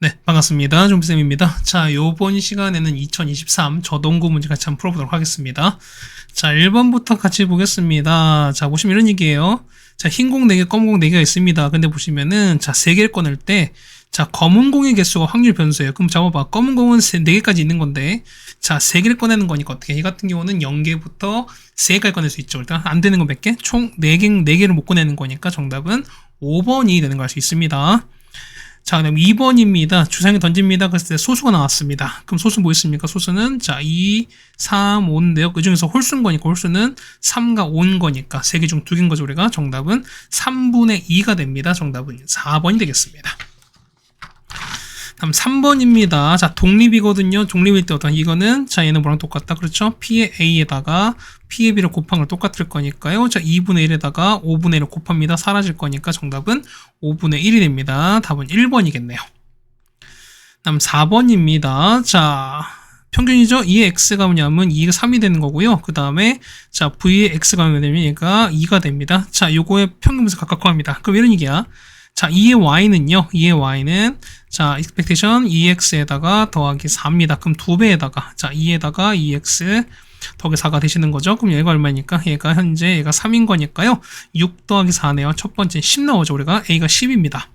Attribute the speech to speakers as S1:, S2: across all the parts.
S1: 네, 반갑습니다. 좀비쌤입니다. 자, 요번 시간에는 2023 저동구 문제 같이 한번 풀어보도록 하겠습니다. 자, 1번부터 같이 보겠습니다. 자, 보시면 이런 얘기예요. 자, 흰 공 4개, 검은 공 4개가 있습니다. 근데 보시면은, 자, 3개를 꺼낼 때, 자, 검은 공의 개수가 확률 변수예요. 그럼 잡아봐. 검은 공은 4개까지 있는 건데, 자, 3개를 꺼내는 거니까 어떻게 해? 이 같은 경우는 0개부터 3개까지 꺼낼 수 있죠. 일단 안 되는 건 몇 개? 총 4개를 못 꺼내는 거니까 정답은 5번이 되는 걸 알 수 있습니다. 자, 그다음 2번입니다. 주사위 던집니다. 그랬을 때 소수가 나왔습니다. 그럼 소수 뭐 있습니까? 소수는 자 2, 3, 5인데요. 그 중에서 홀수인 거니까 홀수는 3과 5인 거니까 3개 중 2개인 거죠. 우리가 정답은 3분의 2가 됩니다. 정답은 4번이 되겠습니다. 다음 3번입니다. 자, 독립이거든요. 독립일 때 어떤 이거는 자 얘는 뭐랑 똑같다. 그렇죠? P의 A에다가 P의 B를 곱한 걸 똑같을 거니까요. 자, 2분의 1에다가 5분의 1을 곱합니다. 사라질 거니까 정답은 5분의 1이 됩니다. 답은 1번이겠네요. 다음 4번입니다. 자, 평균이죠? 2의 x가 뭐냐면 2가 3이 되는 거고요. 그 다음에 자, v의 x가 뭐냐면 얘가 2가 됩니다. 자, 요거의 평균분수 각각 구합니다. 그럼 이런 얘기야. 자, 2의 y는요. 2의 y는 자, expectation 2x에다가 더하기 4입니다. 그럼 2배에다가 자, 2에다가 2x 더하기 4가 되시는 거죠. 그럼 얘가 얼마니까? 얘가 현재 얘가 3인 거니까요. 6 더하기 4네요. 첫 번째 10 나오죠. 우리가 a가 10입니다.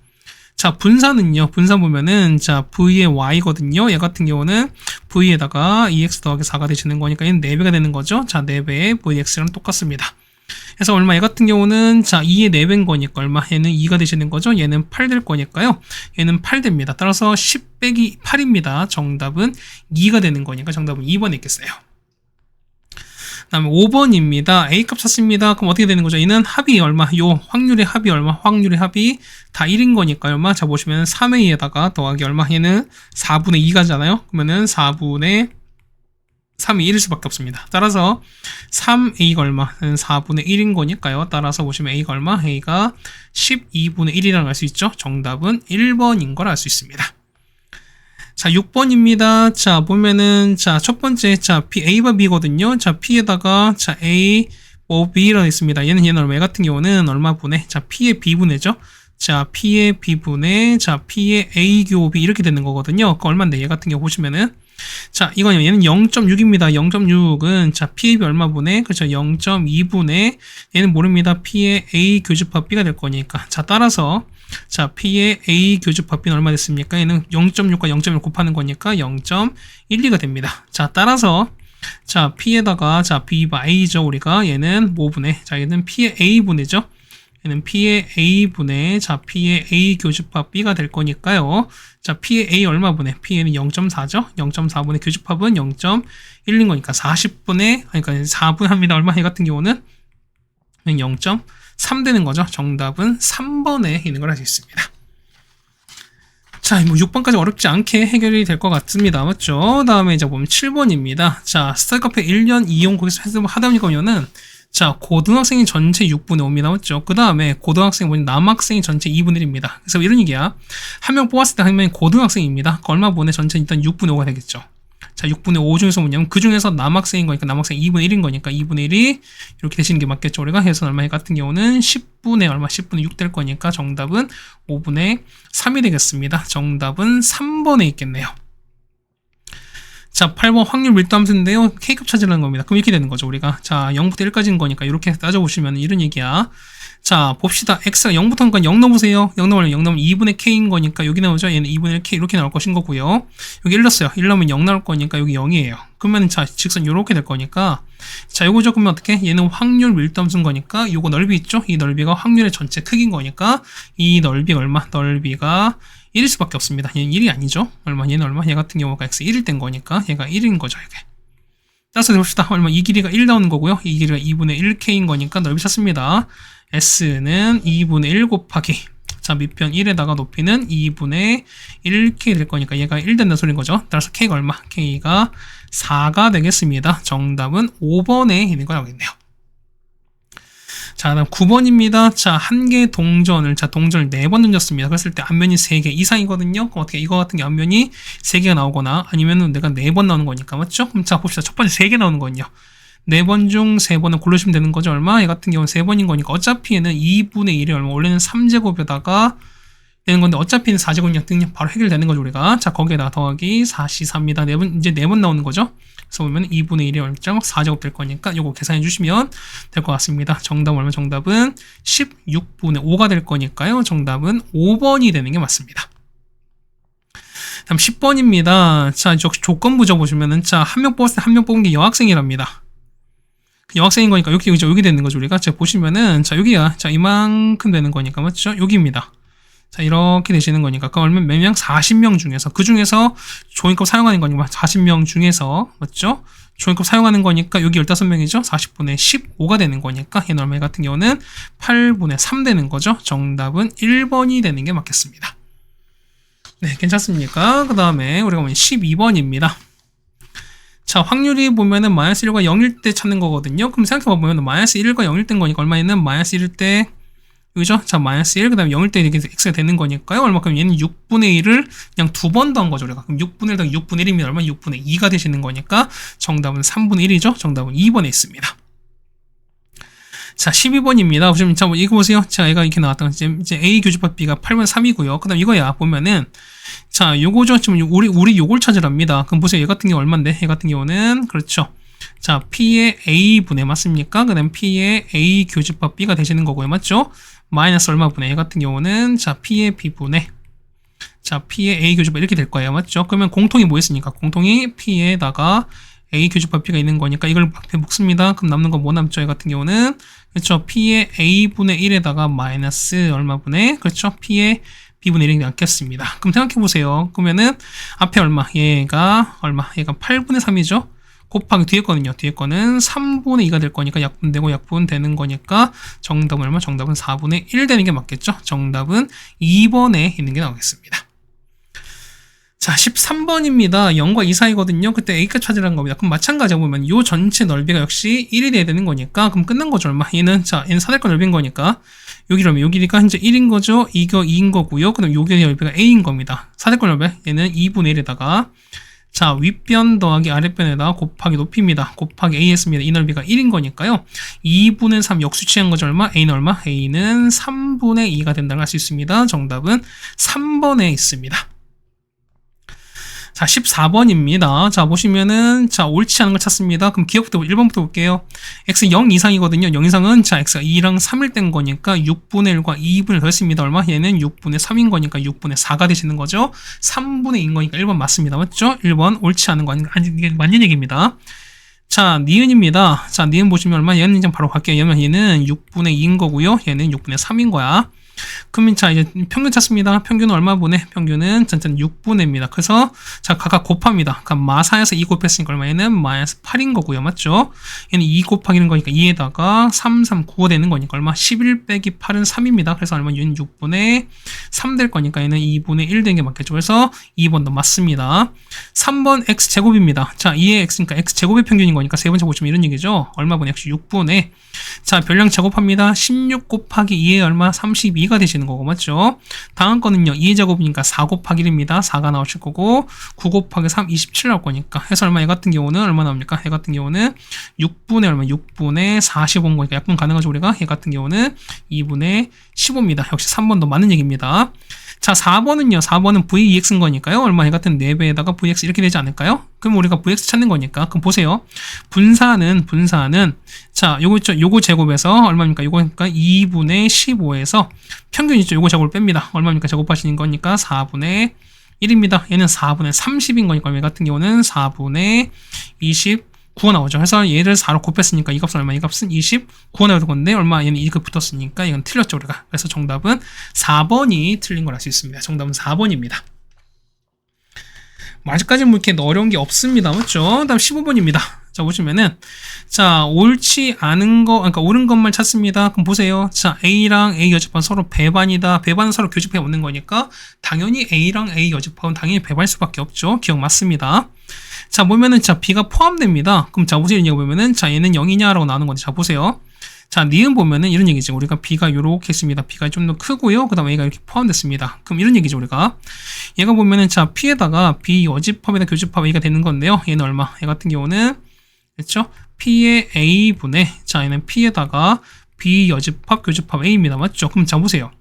S1: 자, 분산은요. 분산 보면은 자, v의 y거든요. 얘 같은 경우는 v에다가 2x 더하기 4가 되시는 거니까 얘는 4배가 되는 거죠. 자, 4배의 vx랑 똑같습니다. 그래서 얼마? 얘 같은 경우는 자 2의 4배인 거니까 얼마? 얘는 2가 되시는 거죠. 얘는 8 될 거니까요. 얘는 8 됩니다. 따라서 10 빼기 8입니다. 정답은 2가 되는 거니까 정답은 2번에 있겠어요. 그 다음에 5번입니다. A값 찾습니다. 그럼 어떻게 되는 거죠? 얘는 합이 얼마? 요 확률의 합이 얼마? 확률의 합이 다 1인 거니까 얼마? 자 보시면 3의 2에다가 더하기 얼마? 얘는 4분의 2가잖아요. 그러면은 4분의 3이 1일 수밖에 없습니다. 따라서 3a가 얼마? 4분의 1인 거니까요. 따라서 보시면 a가 얼마? a가 12분의 1이라고 할 수 있죠. 정답은 1번인 걸 알 수 있습니다. 자, 6번입니다. 자, 보면은 자, 첫 번째 자, a와 b거든요. 자, p에다가 자, a, b라고 있습니다. 얘는 얼마? 얘 같은 경우는 얼마 분의? 자, p의 b분의죠. 자, p의 b분의 자, p의 a 곱이 이렇게 되는 거거든요. 그 얼마인데? 얘 같은 경우 보시면은 자, 이거는 얘는 0.6입니다. 0.6은 자, P의 B 얼마분의 그렇죠? 0.2분의 얘는 모릅니다. P의 A 교집합 B가 될 거니까. 자, 따라서 자, P의 A 교집합 B는 얼마 됐습니까? 얘는 0.6과 0.1 곱하는 거니까 0.12가 됩니다. 자, 따라서 자, P에다가 자, B바 A죠. 우리가 얘는 뭐분의 자, 얘는 P의 A분의죠. 얘는 P의 A분의 자, P의 A 교집합 B가 될 거니까요. 자, P의 A 얼마분의? P는 0.4죠? 0.4분의 교집합은 0.1인 거니까 40분의, 그러니까 4분의 합니다. 얼마? 이 같은 경우는 0.3 되는 거죠. 정답은 3번에 있는 걸 알 수 있습니다. 자, 뭐 6번까지 어렵지 않게 해결이 될 것 같습니다. 맞죠? 다음에 이제 보면 7번입니다. 자, 스타카페 1년 이용 거기서 하다 보니까는 자, 고등학생이 전체 6분의 5입니다. 맞죠? 그 다음에 고등학생 보니 남학생이 전체 2분의 1입니다. 그래서 이런 얘기야. 한 명 뽑았을 때 한 명이 고등학생입니다. 그 얼마 분의 전체 일단 6분의 5가 되겠죠. 자, 6분의 5 중에서 뭐냐면 그 중에서 남학생인 거니까 남학생 2분의 1인 거니까 2분의 1이 이렇게 되시는 게 맞겠죠. 우리가 해서 얼마 같은 경우는 10분의 얼마? 10분의 6 될 거니까 정답은 5분의 3이 되겠습니다. 정답은 3번에 있겠네요. 자, 8번 확률 밀도함수인데요. K값 찾으라는 겁니다. 그럼 이렇게 되는 거죠, 우리가. 자, 0부터 1까지인 거니까 이렇게 따져보시면 이런 얘기야. 자, 봅시다. X가 0부터 하니까 0 넣어보세요. 0 넣으면 0 넣으면 2분의 K인 거니까 여기 나오죠. 얘는 2분의 1K 이렇게 나올 것인 거고요. 여기 1 넣었어요. 1 넣으면 0 나올 거니까 여기 0이에요. 그러면 자, 직선 이렇게 될 거니까 자, 요거죠. 그러면 어떻게? 얘는 확률 밀도함수인 거니까 요거 넓이 있죠? 이 넓이가 확률의 전체 크기인 거니까 이 넓이가 얼마? 넓이가 1일 수밖에 없습니다. 얘는 1이 아니죠. 얼마? 얘는 얼마? 얘 같은 경우가 x 1일 된 거니까 얘가 1인 거죠. 이게. 따라서 봅시다. 얼마? 이 길이가 1 나오는 거고요. 이 길이가 2분의 1k인 거니까 넓이 찾습니다. s는 2분의 1 곱하기 자, 밑변 1에다가 높이는 2분의 1k 될 거니까 얘가 1 된다는 소리인 거죠. 따라서 k가 얼마? k가 4가 되겠습니다. 정답은 5번에 있는 거 나오겠네요. 자, 다음 9번입니다. 자, 한 개의 동전을, 자, 동전을 4번 던졌습니다. 그랬을 때 앞면이 3개 이상이거든요. 그럼 어떻게, 이거 같은 게 앞면이 3개가 나오거나 아니면은 내가 4번 나오는 거니까, 맞죠? 그럼 자, 봅시다. 첫 번째 3개 나오는 거는요. 4번 중 3번을 고르시면 되는 거죠. 얼마? 얘 같은 경우는 3번인 거니까 어차피 얘는 2분의 1이 얼마? 원래는 3제곱에다가 되는 건데 어차피 4제곱력 등력 바로 해결되는 거죠 우리가. 자 거기에다가 더하기 4C4입니다. 4번 이제 4번 나오는 거죠. 그래서 보면 2분의 1이 얼마죠? 4제곱 될 거니까 요거 계산해 주시면 될 것 같습니다. 정답은 얼마? 정답은 16분의 5가 될 거니까요. 정답은 5번이 되는 게 맞습니다. 다음 10번입니다. 자, 조건부죠 보시면은 자, 한 명 뽑았을 때 한 명 뽑은 게 여학생이랍니다. 여학생인 거니까 여기 되는 거죠 우리가. 자, 보시면은 자, 여기가 자, 이만큼 되는 거니까 맞죠? 여기입니다. 자, 이렇게 되시는 거니까 아까 얼마 몇 명? 40명 중에서 그 중에서 종이컵 사용하는 거니까 40명 중에서 맞죠? 종이컵 사용하는 거니까 여기 15명이죠? 40분의 15가 되는 거니까 얘는 얼마 같은 경우는 8분의 3 되는 거죠. 정답은 1번이 되는 게 맞겠습니다. 네, 괜찮습니까? 그 다음에 우리가 12번입니다. 자, 확률이 보면은 마이너스 1과 0일 때 찾는 거거든요. 그럼 생각해보면 마이너스 1과 0일 때인 거니까 얼마에는 마이너스 1일 때 그죠? 자, 마이너스 1, 그 다음에 0일 때 이렇게 x가 되는 거니까요. 얼마큼 얘는 6분의 1을 그냥 두 번 더한 거죠, 우리가. 그럼 6분의 1 더하기 6분의 1이면 얼마? 6분의 2가 되시는 거니까 정답은 3분의 1이죠. 정답은 2번에 있습니다. 자, 12번입니다. 보시면, 자, 이거 보세요. 자, 얘가 이렇게 나왔던, 이제 A 교집합 B가 8분의 3이고요. 그 다음 이거야, 보면은, 자, 요거죠. 지금 우리 요걸 찾으랍니다. 그럼 보세요. 얘 같은 경우 얼만데? 얘 같은 경우는, 그렇죠. 자, P의 A분의 맞습니까? 그 다음 P의 A 교집합 B가 되시는 거고요. 맞죠? 마이너스 얼마분의 얘 같은 경우는 자, P의 B분의 자, P의 A 교집합 이렇게 될 거예요. 맞죠? 그러면 공통이 뭐 있으니까? 공통이 P에다가 A 교집합 B가 있는 거니까 이걸 앞에 묶습니다. 그럼 남는 거 뭐 남죠? 얘 같은 경우는 그렇죠? P의 A분의 1에다가 마이너스 얼마분의 그렇죠? P의 B분의 1이 남겠습니다. 그럼 생각해보세요. 그러면은 앞에 얼마? 얘가 얼마? 얘가 8분의 3이죠? 곱하기 뒤에 거는요. 뒤에 거는 3분의 2가 될 거니까 약분되고 약분되는 거니까 정답은 얼마? 정답은 4분의 1 되는 게 맞겠죠? 정답은 2번에 있는 게 나오겠습니다. 자, 13번입니다. 0과 2 사이거든요. 그때 A값 찾으라는 겁니다. 그럼 마찬가지로 보면 요 전체 넓이가 역시 1이 돼야 되는 거니까 그럼 끝난 거죠. 얼마? 얘는 자, 얘는 사대권 넓이인 거니까 여기라면 여기가 현재 1인 거죠. 이거 2인 거고요. 그다음 요게 넓이가 A인 겁니다. 사대권 넓이 얘는 2분의 1에다가 자, 윗변 더하기 아랫변에다가 곱하기 높이입니다. 곱하기 A 했습니다. 이 넓이가 1인 거니까요. 2분의 3 역수치한 거죠. 얼마? A는 얼마? A는 3분의 2가 된다고 할 수 있습니다. 정답은 3번에 있습니다. 자, 14번입니다. 자, 보시면은, 자, 옳지 않은 걸 찾습니다. 그럼 기억부터 1번부터 볼게요. x 0 이상이거든요. 0 이상은, 자, x가 2랑 3일 된 거니까 6분의 1과 2분의 1 더했습니다. 얼마? 얘는 6분의 3인 거니까 6분의 4가 되시는 거죠. 3분의 2인 거니까 1번 맞습니다. 맞죠? 1번 옳지 않은 거 아니, 이게 맞는 얘기입니다. 자, 니은입니다. 자, 니은 보시면 얼마? 얘는 이제 바로 갈게요. 얘는 6분의 2인 거고요. 얘는 6분의 3인 거야. 그러면 자, 이제 평균 찾습니다. 평균은 얼마 분의? 평균은 전체는 6분의입니다. 그래서 자, 각각 곱합니다. 그러니까 마사에서 2 곱했으니까 얼마? 얘는 마이너스 8인 거고요. 맞죠? 얘는 2 곱하기는 거니까 2에다가 3, 3, 9가 되는 거니까 얼마? 11 빼기 8은 3입니다. 그래서 얼마? 얘는 6분의 3 될 거니까 얘는 2분의 1 되는 게 맞겠죠. 그래서 2번도 맞습니다. 3번 x제곱입니다. 자, 2의 x니까 x제곱의 평균인 거니까 세 번째 보시면 이런 얘기죠. 얼마 분의 x 6분의 자, 별량 제곱합니다. 16 곱하기 2의 얼마? 32가 되시는 거고, 맞죠? 다음 거는요, 2의 제곱이니까 4 곱하기 1입니다. 4가 나오실 거고, 9 곱하기 3, 27 나올 거니까. 해서 얼마? 얘 같은 경우는 얼마 나옵니까? 얘 같은 경우는 6분의 얼마? 6분의 45인 거니까 약분 가능하죠, 우리가? 얘 같은 경우는 2분의 15입니다. 역시 3번도 맞는 얘기입니다. 자, 4번은요. 4번은 VEX인 거니까요. 얼마? 얘 같은 4배에다가 VX 이렇게 되지 않을까요? 그럼 우리가 VX 찾는 거니까. 그럼 보세요. 분사는 자, 요거 있죠. 요거 제곱에서 얼마입니까? 요거니까 2분의 15에서 평균 있죠. 요거 제곱을 뺍니다. 얼마입니까? 제곱하시는 거니까 4분의 1입니다. 얘는 4분의 30인 거니까 얘 같은 경우는 4분의 29가 나오죠. 그래서 얘를 4로 곱했으니까 이 값은 얼마? 이 값은 29가 나올 건데 얼마? 얘는 2가 붙었으니까 이건 틀렸죠, 우리가. 그래서 정답은 4번이 틀린 걸 알 수 있습니다. 정답은 4번입니다. 아직까지는 뭐 이렇게 어려운 게 없습니다. 맞죠? 다음 15번입니다. 자, 보시면은, 자, 옳지 않은 거, 그러니까 옳은 것만 찾습니다. 그럼 보세요. 자, A랑 A 여집합은 서로 배반이다. 배반은 서로 교집합이 없는 거니까, 당연히 A랑 A 여집합은 당연히 배반일 수밖에 없죠. 기억 맞습니다. 자, 보면은, 자, B가 포함됩니다. 그럼 자, 보세요. 이거 보면은, 자, 얘는 0이냐라고 나오는 건데, 자, 보세요. 자, 니은 보면은 이런 얘기죠. 우리가 B가 요렇게 했습니다. B가 좀 더 크고요. 그 다음에 A가 이렇게 포함됐습니다. 그럼 이런 얘기죠, 우리가. 얘가 보면은, 자, P에다가 B 여집합에다 교집합 A가 되는 건데요. 얘는 얼마? 얘 같은 경우는, 그렇죠? P의 A분의, 자, 얘는 P에다가 B 여집합 교집합 A입니다. 맞죠? 그럼 자, 보세요.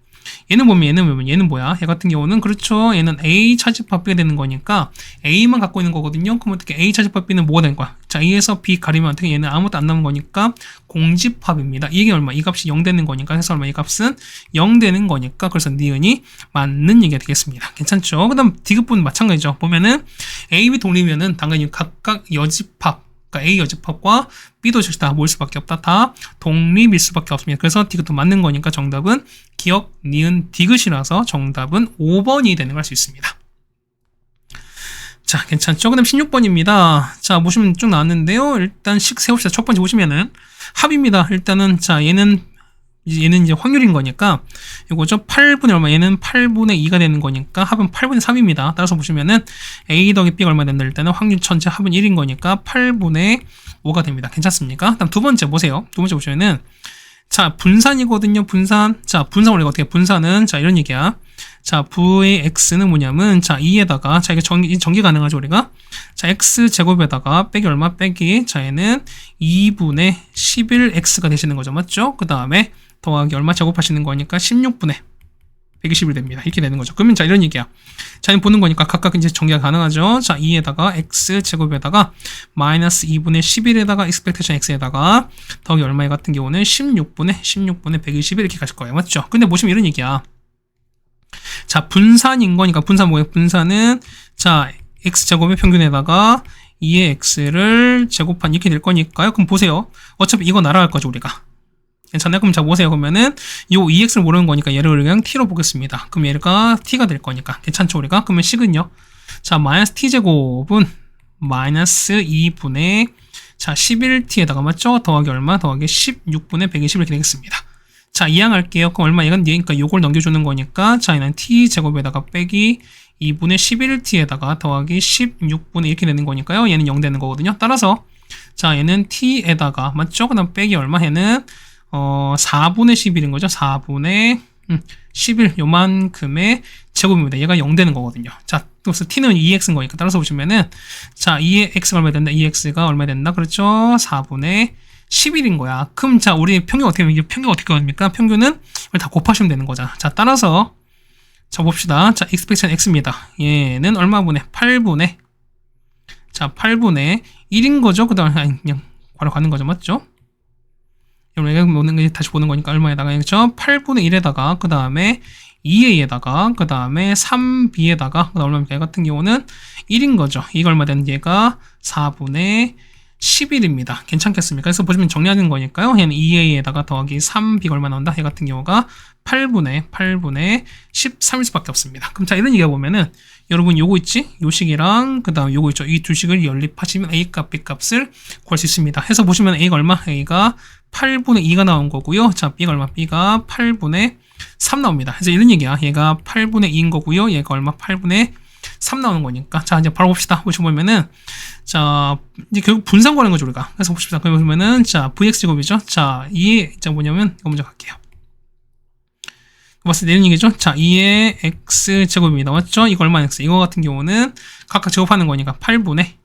S1: 얘는 보면 얘는 뭐야? 얘 같은 경우는 그렇죠. 얘는 A 차집합 B가 되는 거니까 A만 갖고 있는 거거든요. 그럼 어떻게 A 차집합 B는 뭐가 되는 거야? 자, A에서 B 가리면 어떻게 얘는 아무것도 안 남은 거니까 공집합입니다. 이게 얼마? 이 값이 0 되는 거니까 해서 얼마? 이 값은 0 되는 거니까 그래서 니은이 맞는 얘기가 되겠습니다. 괜찮죠? 그 다음 디귿부는 마찬가지죠. 보면은 A, B 독립이면은 당연히 각각 여집합 그러니까 A 여집합과 B도 즉시 다 모일 수밖에 없다. 다 독립일 수밖에 없습니다. 그래서 디귿도 맞는 거니까 정답은 기억, 니은, 디귿이라서 정답은 5번이 되는 걸 알 수 있습니다. 자, 괜찮죠? 그 다음 16번입니다. 자, 보시면 쭉 나왔는데요. 일단 식 세웁시다. 첫 번째 보시면은 합입니다. 일단은, 자, 얘는 이제 확률인 거니까, 이거죠. 8분의 얼마? 얘는 8분의 2가 되는 거니까, 합은 8분의 3입니다. 따라서 보시면은, A 더하기 B가 얼마 된다? 일단은 확률 전체 합은 1인 거니까, 8분의 5가 됩니다. 괜찮습니까? 다음 두 번째 보세요. 두 번째 보시면은, 자, 분산이거든요. 분산. 자, 분산 원리가 어떻게? 분산은, 자, 이런 얘기야. 자, V의 X는 뭐냐면, 자, 2에다가, 자, 이게 전개 가능하죠, 우리가? 자, X제곱에다가, 빼기 얼마? 빼기, 자, 얘는 2분의 11X가 되시는 거죠. 맞죠? 그 다음에, 더하기 얼마 제곱하시는 거니까 16분의 120이 됩니다. 이렇게 되는 거죠. 그러면 자, 이런 얘기야. 자, 보는 거니까 각각 이제 전개가 가능하죠. 자, 2에다가 X제곱에다가 마이너스 2분의 11에다가 expectation X에다가 더하기 얼마 같은 경우는 16분의 121 이렇게 가실 거예요. 맞죠? 근데 보시면 이런 얘기야. 자, 분산인 거니까 분산 뭐예요? 분산은 자, X제곱의 평균에다가 2의 X를 제곱한 이렇게 될 거니까요. 그럼 보세요. 어차피 이거 날아갈 거죠, 우리가. 괜찮아요? 그럼 자, 보세요. 그러면은, 요 2x를 모르는 거니까 얘를 그냥 t로 보겠습니다. 그럼 얘가 t가 될 거니까. 괜찮죠, 우리가? 그러면 식은요? 자, 마이너스 t제곱은 마이너스 2분의, 자, 11t에다가 맞죠? 더하기 얼마? 더하기 16분의 120 이렇게 되겠습니다. 자, 이항할게요. 그럼 얼마? 얘는 얘니까 요걸 넘겨주는 거니까, 자, 얘는 t제곱에다가 빼기 2분의 11t에다가 더하기 16분의 이렇게 되는 거니까요. 얘는 0 되는 거거든요. 따라서, 자, 얘는 t에다가, 맞죠? 그 다음 빼기 얼마? 얘는 4분의 11인 거죠. 4분의 11 요만큼의 제곱입니다. 얘가 0 되는 거거든요. 자, 그래서 t는 2x인 거니까 따라서 보시면은 자, 2의 x가 얼마 된다? 2x가 얼마 된다? 그렇죠? 4분의 11인 거야. 그럼 자, 우리 평균 어떻게 하면 평균 어떻게 합니까? 평균은 이걸 다 곱하시면 되는 거잖아. 자, 따라서 자, 봅시다. 자, expectation x입니다. 얘는 얼마분의 8분의 자, 8분의 1인 거죠. 그다음에 그냥 바로 가는 거죠. 맞죠? 다시 보는 거니까 얼마에다가 그렇죠? 8분의 1에다가 그 다음에 2a에다가 그 다음에 3b에다가 얼마입니까? 얘 같은 경우는 1인 거죠. 이거 얼마 되는 얘가 4분의 11입니다. 괜찮겠습니까? 그래서 보시면 정리하는 거니까요. 얘는 2a에다가 더하기 3b가 얼마 나온다? 얘 같은 경우가 8분의 13일 수밖에 없습니다. 그럼 자, 이런 얘기가 보면은 여러분 요거 있지? 요 식이랑 그 다음 요거 있죠? 이 두 식을 연립하시면 a 값, b 값을 구할 수 있습니다. 해서 보시면 a가 얼마? a가 8분의 2가 나온 거고요. 자, b가 얼마? b가 8분의 3 나옵니다. 그래서 이런 얘기야. 얘가 8분의 2인 거고요. 얘가 얼마? 8분의 3 나오는 거니까. 자, 이제 바로 봅시다. 보시면은, 자, 이제 결국 분산 구하는 거죠, 우리가. 그래서 봅시다. 그러면은, 자, vx제곱이죠. 자, 2의, 자, 뭐냐면, 이거 먼저 갈게요. 봤을 때 이런 얘기죠. 자, 2의 x제곱입니다. 맞죠? 이거 얼마나 x? 이거 같은 경우는 각각 제곱하는 거니까 8분의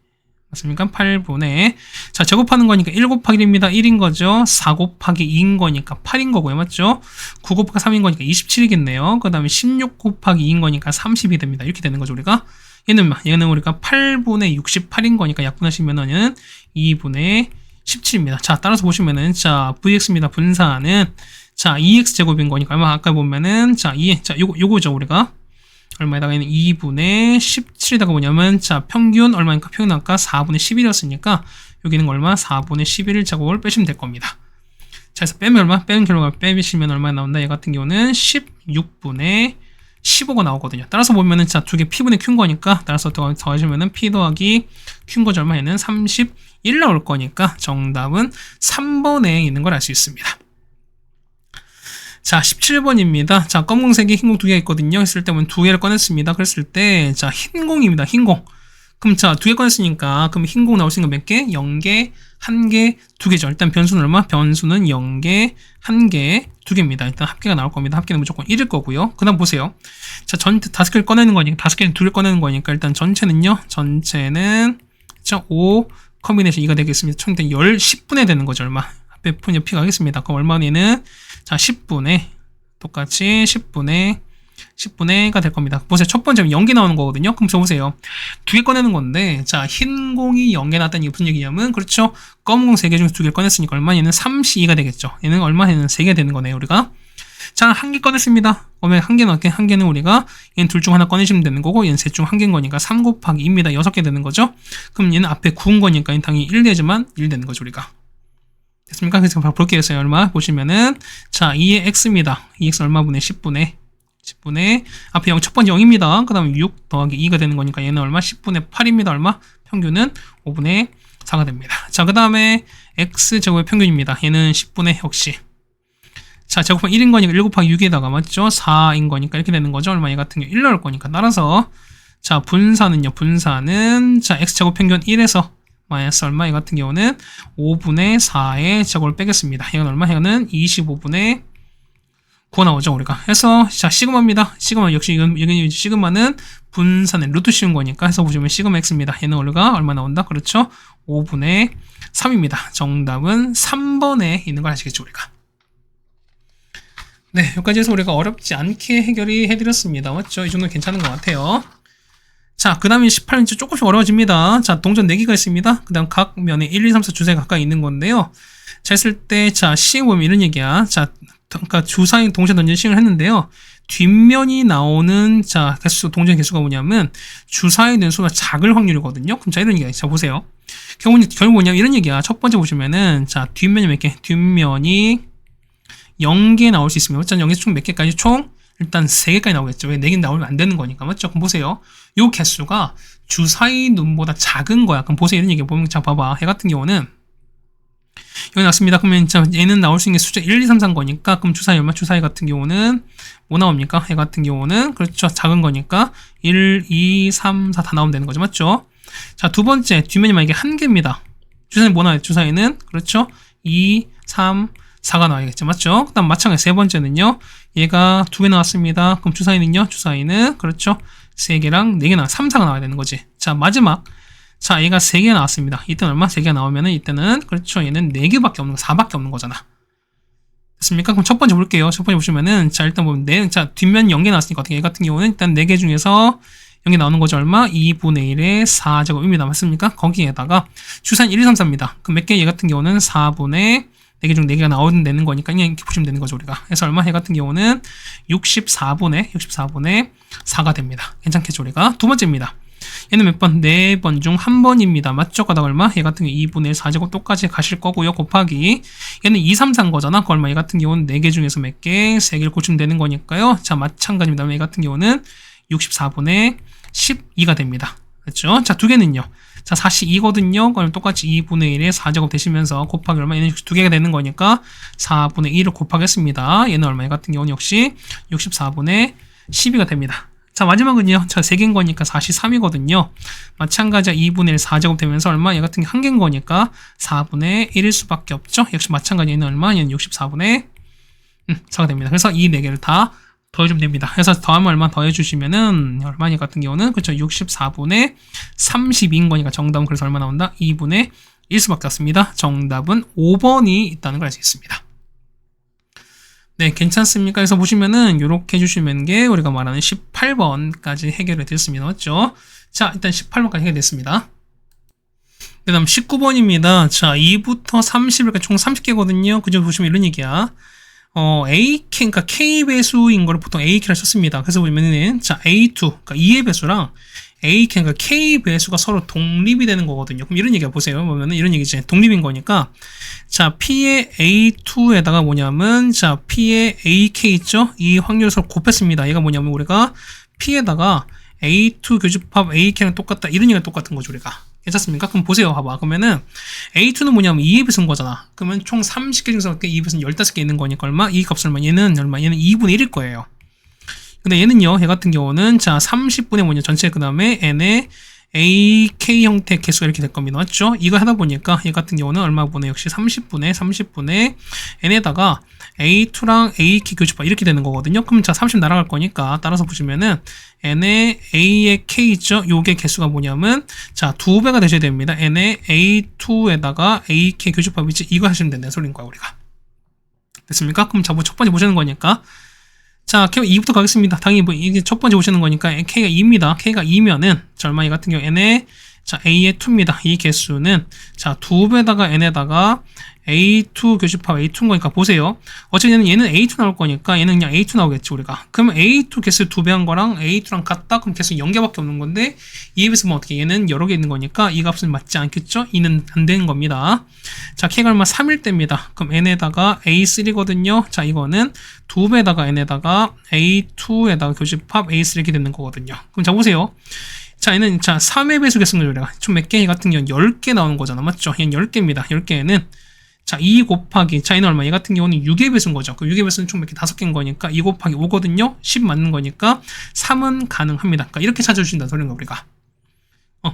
S1: 맞습니까? 8분의 자, 제곱하는 거니까 1 곱하기 1입니다. 1인 거죠. 4 곱하기 2인 거니까 8인 거고요. 맞죠? 9 곱하기 3인 거니까 27이겠네요. 그 다음에 16 곱하기 2인 거니까 30이 됩니다. 이렇게 되는 거죠, 우리가. 얘는 우리가 8분의 68인 거니까 약분하시면은 얘는 2분의 17입니다. 자, 따라서 보시면은 자, vx입니다. 분산은 자, 2x 제곱인 거니까 얼마 아까 보면은 자, 요거죠, 우리가. 얼마에다가 2분의 17에다가 뭐냐면 자, 평균 얼마니까 평균 아까 4분의 11이었으니까 여기는 얼마? 4분의 11을 제곱을 빼시면 될 겁니다. 자, 그래서 빼면 얼마? 빼는 결과가 빼시면 얼마 나온다? 얘 같은 경우는 16분의 15가 나오거든요. 따라서 보면은 자, 두 개 P분의 Q인 거니까 따라서 더하시면은 P 더하기 Q인 거죠. 얼마에는 31 나올 거니까 정답은 3번에 있는 걸 알 수 있습니다. 자, 17번입니다. 자, 검은색이 흰공 두 개가 있거든요. 했을 때 두 개를 꺼냈습니다. 그랬을 때, 자, 흰공입니다. 흰공. 그럼 자, 두 개 꺼냈으니까, 그럼 흰공 나올 수 있는 거 몇 개? 0개, 1개, 2개죠. 일단 변수는 얼마? 변수는 0개, 1개, 2개입니다. 일단 합계가 나올 겁니다. 합계는 무조건 1일 거고요. 그 다음 보세요. 자, 전체 5개를 꺼내는 거니까, 5개는 2개를 꺼내는 거니까, 일단 전체는요. 전체는, 자, 5, 컨비네이션 2가 되겠습니다. 총 10분의 되는 거죠. 얼마? 앞에 P가 하겠습니다. 그럼 얼마는 자, 10분의 똑같이 10분의가 될 겁니다. 보세요. 첫 번째는 0개 나오는 거거든요. 그럼 저 보세요. 두 개 꺼내는 건데, 자, 흰 공이 0개 나왔다는 게 무슨 얘기냐면, 그렇죠. 검은 공 3개 중에서 2개를 꺼냈으니까 얼마? 얘는 32가 되겠죠. 얘는 얼마? 얘는 3개 되는 거네요, 우리가. 자, 한 개 꺼냈습니다. 그러면 한 개는 어떻게? 한 개는 우리가, 얘는 둘 중 하나 꺼내시면 되는 거고, 얘는 셋 중 한 개인 거니까 3 곱하기 2입니다. 6개 되는 거죠. 그럼 얘는 앞에 9인 거니까 얘는 당연히 1 되지만 1 되는 거죠, 우리가. 됐습니까? 그래서 바로 볼게요. 얼마? 보시면은, 자, 2의 x입니다. 2x 얼마분의 10분의 앞에 0 첫 번째 0입니다. 그 다음에 6 더하기 2가 되는 거니까 얘는 얼마? 10분의 8입니다. 얼마? 평균은 5분의 4가 됩니다. 자, 그 다음에 x제곱의 평균입니다. 얘는 10분의 역시. 자, 제곱은 1인 거니까 1 곱하기 6에다가 맞죠? 4인 거니까 이렇게 되는 거죠. 얼마? 얘 같은 경우 1 넣을 거니까. 따라서 자, 분사는요. 분사는 자, x제곱 평균 1에서 마이너스 얼마? 얘 같은 경우는 5분의 4의 제곱을 빼겠습니다. 이건 얼마? 이거는 25분의 9 나오죠, 우리가. 해서, 자, 시그마입니다. 시그마, 역시, 여기 시그마는 분산의 루트 씌운 거니까 해서 보시면 시그마 x입니다. 얘는 우리가 얼마 나온다? 그렇죠? 5분의 3입니다. 정답은 3번에 있는 걸 아시겠죠, 우리가. 네, 여기까지 해서 우리가 어렵지 않게 해결이 해드렸습니다. 맞죠? 이 정도는 괜찮은 것 같아요. 자, 그 다음에 18인치 조금씩 어려워집니다. 자, 동전 4개가 있습니다. 그 다음 각 면에 1, 2, 3, 4 주사위 가까이 있는 건데요. 자, 했을 때, 자, 시행 보면 이런 얘기야. 자, 그러니까 주사위 동시에 던진 시행을 했는데요. 뒷면이 나오는, 자, 동전 개수가 뭐냐면, 주사위 는수가 작을 확률이거든요. 그럼 자, 이런 얘기야. 자, 보세요. 결국 뭐냐면 이런 얘기야. 첫 번째 보시면은, 자, 뒷면이 몇 개? 뒷면이 0개 나올 수 있습니다. 맞죠? 0에서 총 몇 개까지? 총 일단 3개까지 나오겠죠. 왜 4개 나오면 안 되는 거니까. 맞죠? 그럼 보세요. 요 개수가 주사위 눈보다 작은 거야. 그럼 보세요. 이런 얘기 보면, 자, 봐봐. 얘 같은 경우는 여기 나왔습니다. 그러면 자, 얘는 나올 수 있는 게 숫자 1, 2, 3, 4 거니까 그럼 주사위 얼마? 주사위 같은 경우는 뭐 나옵니까? 얘 같은 경우는 그렇죠. 작은 거니까 1, 2, 3, 4 다 나오면 되는 거죠. 맞죠? 자, 두 번째 뒷면이 만약에 1개입니다. 주사위는 뭐 나와요? 주사위는 그렇죠. 2, 3, 4가 나와야겠죠. 맞죠? 그 다음 마찬가지 세 번째는요. 얘가 2개 나왔습니다. 그럼 주사위는요. 주사위는 그렇죠. 3개랑 4개 나와 3, 4가 나와야 되는 거지. 자, 마지막 자, 얘가 3개 나왔습니다. 이때는 얼마? 3개가 나오면은 이때는 그렇죠. 얘는 4개밖에 없는 거, 4밖에 없는 거잖아. 됐습니까? 그럼 첫 번째 볼게요. 첫 번째 보시면은 자, 일단 보면 자, 뒷면 0개 나왔으니까 어떻게 얘 같은 경우는 일단 4개 중에서 0개 나오는 거죠. 얼마? 2분의 1의 4제곱입니다. 맞습니까? 거기에다가 주사위 1, 2, 3, 4입니다. 그럼 몇 개? 얘 같은 경우는 4분의 4개 중 4개가 나오면 되는 거니까 그냥 이렇게 보시면 되는 거죠, 우리가. 그래서 얼마? 얘 같은 경우는 64분의 4가 됩니다. 괜찮겠죠, 우리가? 두 번째입니다. 얘는 몇 번? 4번 중 1번입니다. 맞죠? 가다가 얼마? 얘 같은 경우 2분의 1 4제곱 똑같이 가실 거고요. 곱하기 얘는 2, 3, 4인 거잖아. 그 얼마? 얘 같은 경우는 4개 중에서 몇 개? 3개를 고치면 되는 거니까요. 자, 마찬가지입니다. 얘 같은 경우는 64분의 12가 됩니다. 그렇죠? 자, 두 개는요. 자, 42거든요. 그럼 똑같이 2분의 1에 4제곱 되시면서 곱하기 얼마? 얘는 두 개가 되는 거니까 4분의 1을 곱하겠습니다. 얘는 얼마? 얘 같은 경우는 역시 64분의 12가 됩니다. 자, 마지막은요. 자, 3개인 거니까 43이거든요. 마찬가지로 2분의 1 4제곱 되면서 얼마? 얘 같은 게 1개인 거니까 4분의 1일 수밖에 없죠. 역시 마찬가지 얘는 얼마? 얘는 64분의 4가 됩니다. 그래서 이 4개를 다 더해주면 됩니다. 그래서 더하면 얼마 더해주시면은 얼마? 얘 같은 경우는 그렇죠. 64분의 32인 거니까 정답은 그래서 얼마 나온다? 2분의 1 수밖에 없습니다. 정답은 5번이 있다는 걸 알 수 있습니다. 네, 괜찮습니까? 그래서 보시면은 이렇게 해주시면 게 우리가 말하는 18번까지 해결이 됐습니다. 맞죠? 자, 일단 18번까지 해결됐습니다. 그 다음 19번입니다. 자, 2부터 30일까지 총 30개거든요. 그죠? 보시면 이런 얘기야. 그러니까 K 배수인 거를 보통 AK를 썼습니다. 그래서 보면은, 자, A2, 그러니까 2의 배수랑 그러니까 K 배수가 서로 독립이 되는 거거든요. 그럼 이런 얘기야, 보세요. 보면은 이런 얘기지. 독립인 거니까. 자, P의 A2에다가 뭐냐면, 자, P의 AK 있죠? 이 확률을 서로 곱했습니다. 얘가 뭐냐면, 우리가 P에다가 A2 교집합 AK랑 똑같다. 이런 얘기가 똑같은 거죠, 우리가. 괜찮습니까? 그럼 보세요. 봐봐. 그러면은 A2는 뭐냐면 2의 배수인 거잖아. 그러면 총 30개 중에서 2의 배수는 15개 있는 거니까 얼마? 이 값은 얼마? 얘는 얼마? 얘는 2분의 1일 거예요. 근데 얘는요, 얘 같은 경우는 자, 30분의 뭐냐? 전체 그 다음에 n의 AK 형태 개수가 이렇게 될 겁니다. 맞죠? 이거 하다 보니까 얘 같은 경우는 얼마 분의 역시 30분의 n에다가 A2랑 AK 교집합 이렇게 되는 거거든요. 그럼 자, 30 날아갈 거니까 따라서 보시면은 n의 A의 K 있죠? 요게 개수가 뭐냐면 자, 2배가 되셔야 됩니다. n의 A2에다가 AK 교집합이지 이거 하시면 된다는 소리인 거야, 우리가. 됐습니까? 그럼 자, 첫 번째 보시는 거니까 자, K가 2부터 가겠습니다. 당연히 뭐 이게 첫 번째 보시는 거니까 K가 2입니다. K가 2면은 자, 얼마 이 같은 경우 N의 자, A의 2입니다. 이 개수는 자, 2배다가 N에다가 A2 교집합 A2인 거니까 보세요. 어차피 얘는 A2 나올 거니까 얘는 그냥 A2 나오겠지, 우리가. 그러면 A2 개수 2배 한 거랑 A2랑 같다? 그럼 개수 0개밖에 없는 건데, 이에 비해서 뭐 어떻게 얘는 여러 개 있는 거니까 이 값은 맞지 않겠죠? 2는 안 되는 겁니다. 자, K가 얼마 3일 때입니다. 그럼 N에다가 A3거든요. 자, 이거는 2배에다가 N에다가 A2에다가 교집합 A3 이렇게 되는 거거든요. 그럼 자, 보세요. 자, 얘는 자, 3의 배수 개수는 우리가 총 몇 개 같은 경우는 10개 나오는 거잖아. 맞죠? 얘는 10개입니다. 10개는 자, 2 곱하기, 자, 얘는 얼마? 얘 같은 경우는 6의 배수인 거죠. 그 6의 배수는 총 몇 개? 5개인 거니까 2 곱하기 5거든요? 10 맞는 거니까 3은 가능합니다. 그러니까 이렇게 찾아주신다는 소리인 거, 우리가.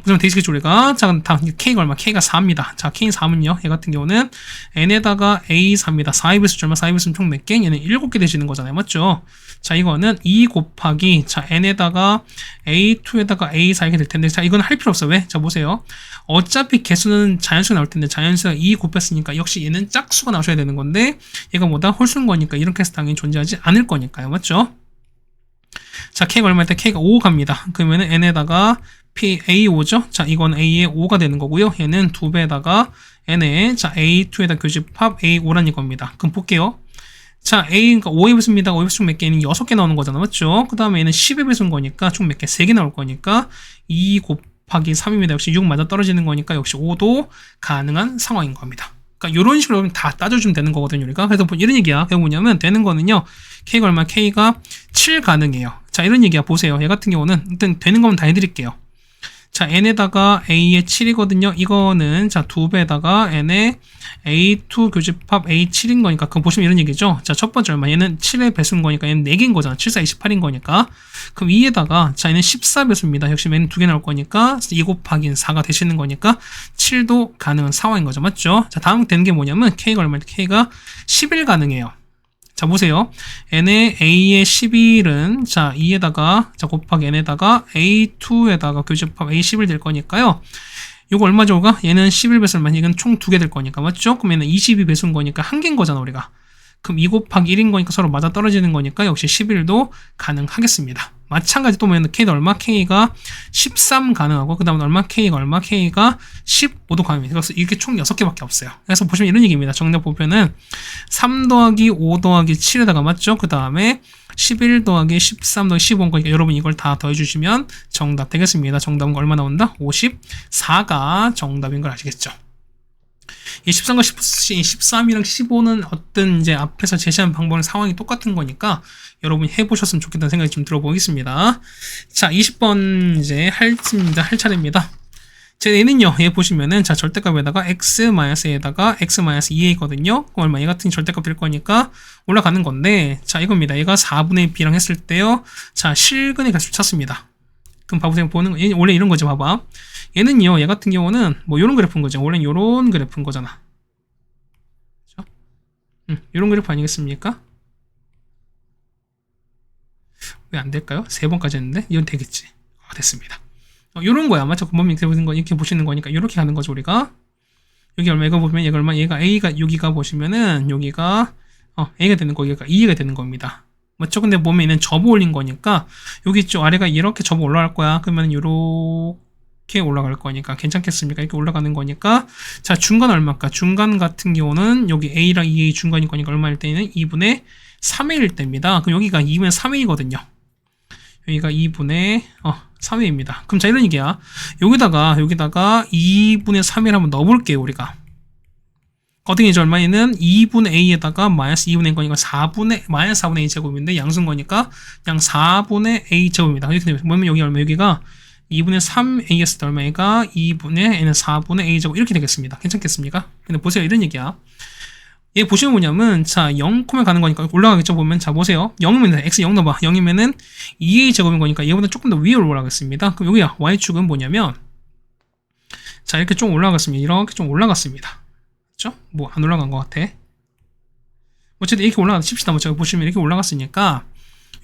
S1: 그러면 되시겠죠, 우리가? 자, 다음, K가 얼마? K가 4입니다. 자, K 4은요, 얘 같은 경우는 N에다가 A4입니다. 4의 배수 얼마? 4의 배수는 총 몇 개? 얘는 7개 되시는 거잖아요. 맞죠? 자, 이거는 2 곱하기, 자, N에다가 A2에다가 A4 이렇게 될 텐데, 자, 이건 할 필요 없어. 왜? 자, 보세요. 어차피 개수는 자연수가 나올 텐데, 자연수가 2 곱했으니까, 역시 얘는 짝수가 나오셔야 되는 건데, 얘가 뭐다? 홀수인 거니까, 이렇게 해서 당연히 존재하지 않을 거니까요. 맞죠? 자, K가 얼마일 때? K가 5 갑니다. 그러면은 N에다가 A5죠? 자, 이건 A의 5가 되는 거고요. 얘는 2배에다가 N에, 자, A2에다 교집합 A5라는 겁니다. 그럼 볼게요. 자, A가 5의 배수입니다. 5의 배수 총 몇 개? 얘는 6개 나오는 거잖아. 맞죠? 그 다음에 얘는 10의 배수인 거니까 총 몇 개? 3개 나올 거니까 2 곱하기 3입니다. 역시 6 맞아 떨어지는 거니까 역시 5도 가능한 상황인 겁니다. 그러니까 이런 식으로 다 따져주면 되는 거거든요, 우리가. 그래서 이런 얘기야. 그게 뭐냐면 되는 거는요. K가 얼마? K가 7 가능해요. 자, 이런 얘기야. 보세요. 얘 같은 경우는 일단 되는 거면 다 해드릴게요. 자, N에다가 A의 7이거든요. 이거는 자, 2배에다가 N의 A2 교집합 A7인 거니까 그거 보시면 이런 얘기죠. 자, 첫 번째 얼마? 얘는 7의 배수인 거니까 얘는 4개인 거잖아. 7, 4, 28인 거니까. 그럼 2에다가 자, 얘는 14배수입니다. 역시 얘는 2개 나올 거니까 2 곱하기 4가 되시는 거니까 7도 가능한 상황인 거죠. 맞죠? 자, 다음 되는 게 뭐냐면 K가 얼마인데 K가 11 가능해요. 자, 보세요. N의 A의 11은 자, 2에다가 자, 곱하기 N에다가 A2에다가 교집합 A11 될 거니까요. 요거 얼마죠, 가? 얘는 11배수 얼마? 이건 총 2개 될 거니까. 맞죠? 그럼 얘는 22배수인 거니까 1개인 거잖아, 우리가. 그럼 2 곱하기 1인 거니까 서로 맞아 떨어지는 거니까 역시 11도 가능하겠습니다. 마찬가지 또 뭐냐면 K가 얼마? K가 13 가능하고 그 다음에 얼마? K가 얼마? K가 15도 가능합니다. 그래서 이게 총 6개밖에 없어요. 그래서 보시면 이런 얘기입니다. 정답 보면은 3 더하기 5 더하기 7에다가 맞죠? 그 다음에 11 더하기 13 더하기 15인 거니까 여러분 이걸 다 더해주시면 정답 되겠습니다. 정답은 얼마 나온다? 54가 정답인 걸 아시겠죠? 이 13과 13이랑 15는 어떤 이제 앞에서 제시한 방법의 상황이 똑같은 거니까 여러분이 해보셨으면 좋겠다는 생각이 좀 들어보겠습니다. 자, 20번 이제 할 차례입니다. 제 얘는요, 얘 보시면은 자, 절대값에다가 x-a에다가 x-2a거든요. 그럼 얼마? 얘 같은 절대값 될 거니까 올라가는 건데, 자, 이겁니다. 얘가 4분의 b랑 했을 때요. 자, 실근의 값을 찾습니다. 그럼 봐보세요. 보는 거, 얘 원래 이런 거죠. 봐봐. 얘는요, 얘 같은 경우는 뭐 요런 그래프인 거죠. 원래는 요런 그래프인 거잖아. 그렇죠? 요런 그래프 아니겠습니까? 왜 안 될까요? 3번까지 했는데 이건 되겠지. 됐습니다. 요런 거야. 맞죠? 몸이 이렇게 보시는 거니까 이렇게 가는 거죠, 우리가. 여기 얼마? 이거 보면 얘가 얼마? 얘가 A가 여기가 보시면은 여기가 A가 되는 거, 여기가 2가 되는 겁니다. 맞죠? 근데 몸에 있는 접어 올린 거니까 여기 쪽 아래가 이렇게 접어 올라갈 거야. 그러면 요렇게 올라갈 거니까 괜찮겠습니까? 이렇게 올라가는 거니까. 자, 중간 얼마일까? 중간 같은 경우는 여기 A랑 2A 중간인 거니까 얼마일 때는 2분의 3일 때입니다. 그럼 여기가 2분의 3일이거든요. 여기가 2분의 3일입니다. 그럼 자, 이런 얘기야. 여기다가 2분의 3일 한번 넣어볼게요, 우리가. 어떻게 이제 얼마에는 2분의 a에다가 마이너스 2분의 a 거니까 마이너스 4분의 a 제곱인데 양수인 거니까 그냥 4분의 a 제곱입니다. 이렇게 되면 뭐냐면 여기 얼마? 여기가 2분의 3a였을 때 얼마가 2분의 a는 4분의 a 제곱 이렇게 되겠습니다. 괜찮겠습니까? 근데 보세요, 이런 얘기야. 얘 보시면 뭐냐면 자, 0, 가는 거니까 올라가겠죠. 보면 자, 보세요. 0이면 x 0 넣어봐. 0이면은 2a 제곱인 거니까 얘보다 조금 더 위로 올라가겠습니다. 그럼 여기야 y축은 뭐냐면 자, 이렇게 좀 올라갔습니다. 이렇게 좀 올라갔습니다. 그렇죠? 뭐 안 올라간 것 같아. 어쨌든 이렇게 올라가 칩시다. 뭐 제가 보시면 이렇게 올라갔으니까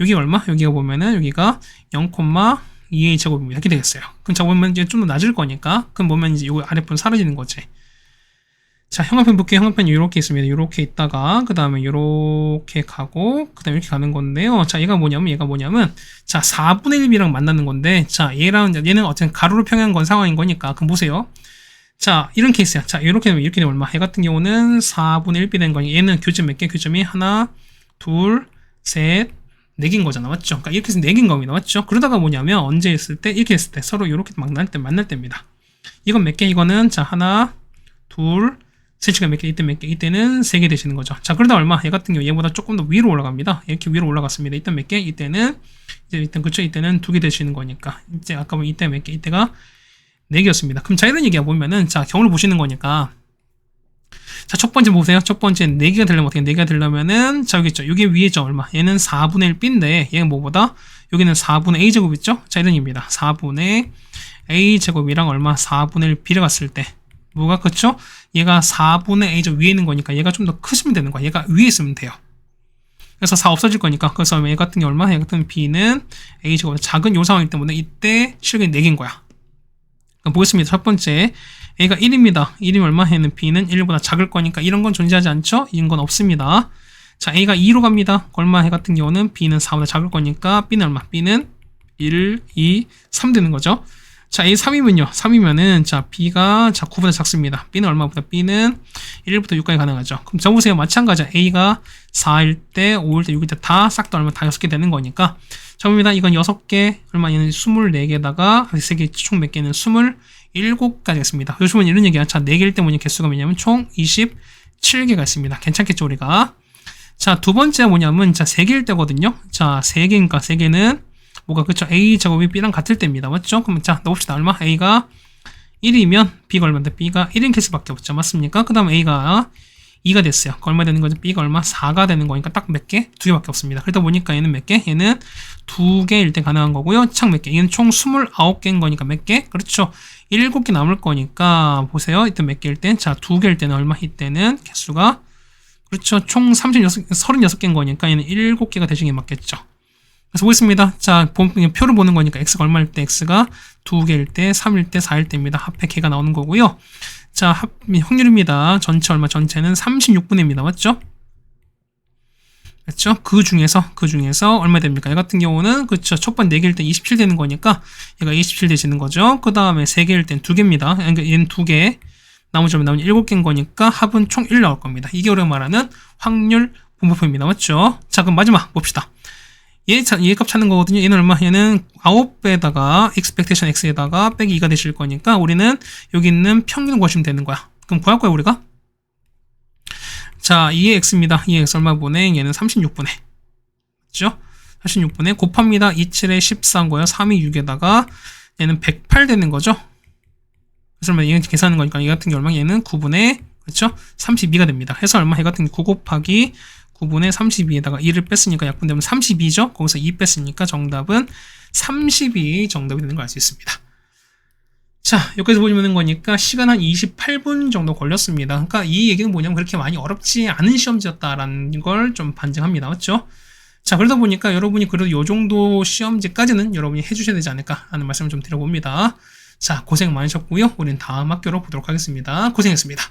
S1: 여기 얼마? 여기가 보면은 여기가 0,2a 제곱입니다. 이렇게 되겠어요. 그럼 자, 보면 이제 좀 더 낮을 거니까 그럼 보면 이제 요 아랫부분 사라지는 거지. 자, 형광펜 볼게요. 형광펜 이렇게 있습니다. 이렇게 있다가 그 다음에 이렇게 가고 그 다음에 이렇게 가는 건데요. 자, 얘가 뭐냐면 자, 4분의 1이랑 만나는 건데 자, 얘는 어쨌든 가로로 평행한 건 상황인 거니까 그럼 보세요. 자, 이런 케이스야. 자, 이렇게 되면 얼마? 얘 같은 경우는 4분의 1비 된 거니 얘는 교점 몇 개? 교점이 하나, 둘, 셋, 4개인 거잖아. 맞죠? 그러니까 이렇게 해서 4개인 겁니다. 맞죠? 그러다가 뭐냐면 언제 했을 때? 이렇게 했을 때 서로 이렇게 만날 때입니다. 이건 몇 개? 이거는 자, 하나, 둘, 셋이가 몇 개? 이때 몇 개? 이때는 3개 되시는 거죠. 자, 그러다 얼마? 얘 같은 경우 얘보다 조금 더 위로 올라갑니다. 이렇게 위로 올라갔습니다. 이때 몇 개? 이때는 그쵸? 이때는 2개 되시는 거니까 이제 아까 보면 이때 몇 개? 이때가 4개였습니다. 그럼 자, 이런 얘기야 보면은 자, 경우를 보시는 거니까 자, 첫 번째 보세요. 첫 번째 4개가 되려면 어떻게 4개가 되려면은 자, 여기 있죠. 이게 위에죠. 얼마? 얘는 4분의 1b인데 얘는 뭐보다? 여기는 4분의 a제곱 있죠? 자, 이런 얘기입니다. 4분의 a제곱이랑 얼마? 4분의 1b를 갔을 때 뭐가 그쵸? 얘가 4분의 a제곱 위에 있는 거니까 얘가 좀 더 크시면 되는 거야. 얘가 위에 있으면 돼요. 그래서 4 없어질 거니까 그래서 얘 같은 게 얼마? 얘 같은 b는 a제곱보다 작은 요 상황이기 때문에 이때 실근이 4개인 거야. 그럼 보겠습니다. 첫 번째 a가 1입니다. 1이면 얼마? 얘는 b는 1보다 작을 거니까 이런 건 존재하지 않죠? 이런 건 없습니다. 자, a가 2로 갑니다. 얼마? 해 같은 경우는 b는 4보다 작을 거니까 b는 얼마? b는 1, 2, 3 되는 거죠. 자, a 3이면요. 3이면은 자, b가 자 9보다 작습니다. b는 얼마보다? b는 1부터 6까지 가능하죠. 그럼 저 보세요. 마찬가지야. a가 4일 때, 5일 때, 6일 때 다 싹 다 얼마? 다 6개 되는 거니까. 자, 봅니다. 이건 6개, 얼마? 얘는 24개다가 3개 총 몇 개는 27가지가 있습니다. 요즘은 이런 얘기야. 자, 4개일 때 뭐냐? 개수가 뭐냐면 총 27개가 있습니다. 괜찮겠죠, 우리가? 자, 두 번째가 뭐냐면 자, 3개일 때거든요. 자, 3개니까 3개는 뭐가 그쵸? a 제곱이 b랑 같을 때입니다. 맞죠? 그럼 자, 넣읍시다. 얼마? a가 1이면 b가 얼마인데? b가 1인 케이스밖에 없죠. 맞습니까? 그 다음 a가 2가 됐어요. 얼마 되는 거죠? b가 얼마? 4가 되는 거니까 딱 몇 개? 2개밖에 없습니다. 그러다 보니까 얘는 몇 개? 얘는 2개일 때 가능한 거고요. 창 몇 개? 얘는 총 29개인 거니까 몇 개? 그렇죠. 7개 남을 거니까 보세요. 이때 몇 개일 때? 자, 2개일 때는 얼마? 이때는 개수가 그렇죠. 총 36개인 거니까 얘는 7개가 되시는 게 맞겠죠. 그래서 보겠습니다. 자, 표를 보는 거니까 x가 얼마일 때? x가 2개일 때, 3일 때, 4일 때입니다. 합해 개가 나오는 거고요. 자, 확률입니다. 전체 얼마? 전체는 36분의 1입니다. 맞죠? 그렇죠? 그 중에서 얼마 됩니까? 얘 같은 경우는 그렇죠. 첫 번 4개일 때 27 되는 거니까 얘가 27 되시는 거죠. 그 다음에 3개일 땐 2개입니다. 그러니까 얘는 2개, 나머지 나머지 7개인 거니까 합은 총 1 나올 겁니다. 이게 우리가 말하는 확률 분포표입니다. 맞죠? 자, 그럼 마지막 봅시다. 얘 값 찾는 거거든요. 얘는 얼마? 얘는 9배에다가 expectation x에다가 빼기 2가 되실 거니까 우리는 여기 있는 평균을 구하시면 되는 거야. 그럼 구할 거야 우리가? 자, 2의 x입니다. 2의 x 얼마분의 얘는 36분의 맞죠? 36분의 곱합니다. 2, 7에 14인 거예요. 3이 6에다가 얘는 108 되는 거죠. 그래서 얘는 계산하는 거니까 얘 같은 게 얼마? 얘는 9분의 그렇죠? 32가 됩니다. 해서 얼마? 얘 같은 게 9 곱하기 9분의 32에다가 2를 뺐으니까 약분되면 32죠. 거기서 2 뺐으니까 정답은 32 정답이 되는 걸 알 수 있습니다. 자, 여기까지 보시는 거니까 시간 한 28분 정도 걸렸습니다. 그러니까 이 얘기는 뭐냐면 그렇게 많이 어렵지 않은 시험지였다라는 걸 좀 반증합니다. 맞죠? 자, 그러다 보니까 여러분이 그래도 이 정도 시험지까지는 여러분이 해주셔야 되지 않을까 하는 말씀을 좀 드려봅니다. 자, 고생 많으셨고요. 우리는 다음 학교로 보도록 하겠습니다. 고생했습니다.